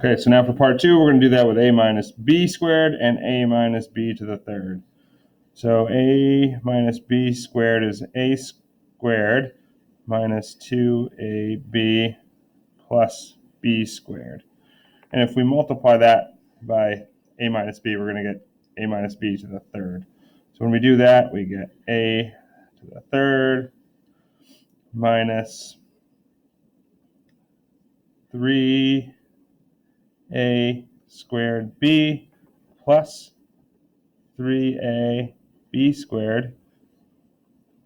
Okay, so now for part 2, we're going to do that with a minus b squared and a minus b to the third. So a minus b squared is a squared minus 2ab plus b squared. And if we multiply that by a minus b, we're going to get a minus b to the third. So when we do that, we get a to the third minus 3a squared b plus 3a b squared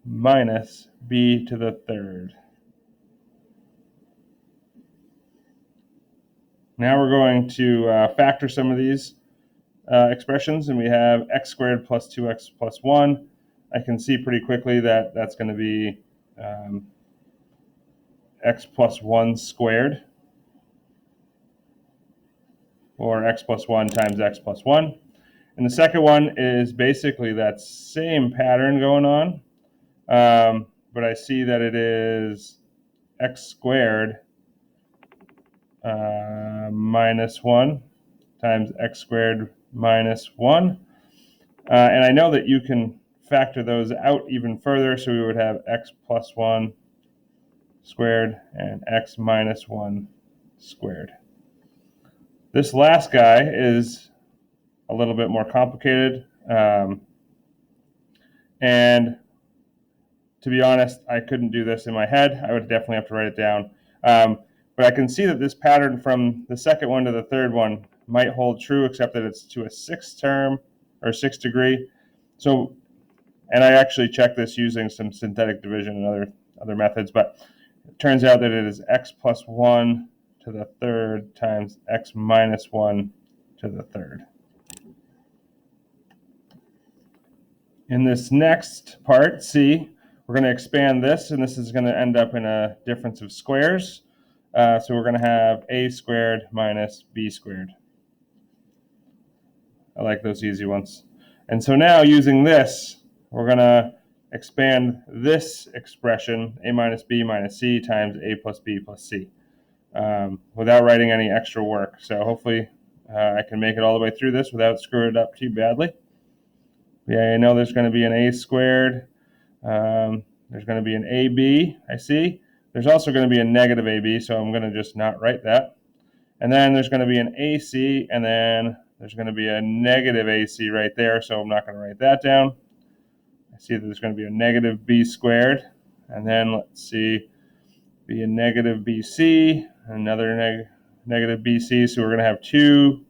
minus b to the third. Now we're going to factor some of these expressions, and we have x squared plus 2x plus 1. I can see pretty quickly that that's going to be x plus 1 squared, or x plus 1 times x plus 1. And the second one is basically that same pattern going on, but I see that it is x squared minus 1 times x squared minus 1. And I know that you can factor those out even further, so we would have x plus 1 squared and x minus 1 squared. This last guy is a little bit more complicated, and to be honest, I couldn't do this in my head. I would definitely have to write it down. But I can see that this pattern from the second one to the third one might hold true, except that it's to a sixth term or sixth degree. So, and I actually checked this using some synthetic division and other methods, but it turns out that it is x plus 1 to the third times x minus 1 to the third. In this next part, C, we're going to expand this, and this is going to end up in a difference of squares. So we're going to have a squared minus b squared. I like those easy ones. And so now using this, we're going to expand this expression, a minus b minus c times a plus b plus c, without writing any extra work. So hopefully I can make it all the way through this without screwing it up too badly. Yeah, I know there's going to be an a squared. There's going to be an ab, I see. There's also going to be a negative ab, so I'm going to just not write that. And then there's going to be an ac, and then there's going to be a negative ac right there, so I'm not going to write that down. I see that there's going to be a negative b squared, and then let's see, be a negative bc, another negative bc, so we're going to have 2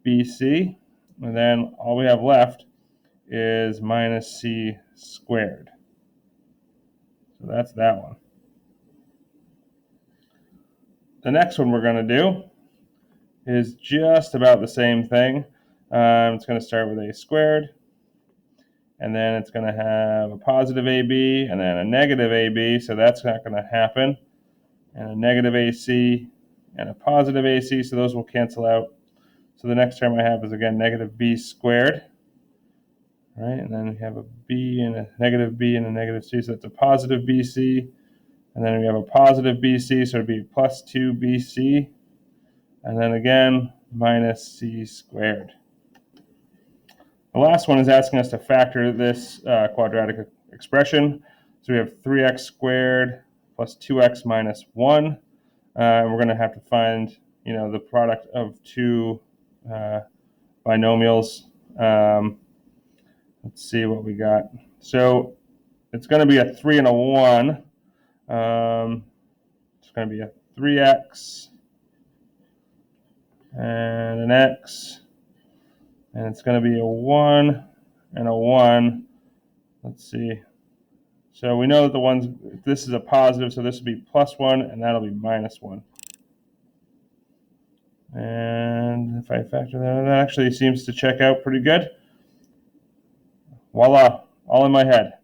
bc, and then all we have left is minus c squared. So that's that one. The next one we're going to do is just about the same thing. It's going to start with a squared, and then it's going to have a positive ab and then a negative ab, so that's not going to happen, and a negative ac and a positive ac, so those will cancel out. So the next term I have is again negative b squared, right? And then we have a b and a negative c, so that's a positive bc. And then we have a positive bc, so it would be plus 2 bc. And then again, minus c squared. The last one is asking us to factor this quadratic expression. So we have 3x squared plus 2x minus 1. And we're going to have to find, the product of two binomials. Let's see what we got. So it's going to be a 3 and a 1. It's going to be a 3x and an x, and it's going to be a 1 and a 1. Let's see. So we know that this is a positive, so this will be plus 1, and that'll be minus 1. And if I factor that actually seems to check out pretty good. Voila, all in my head.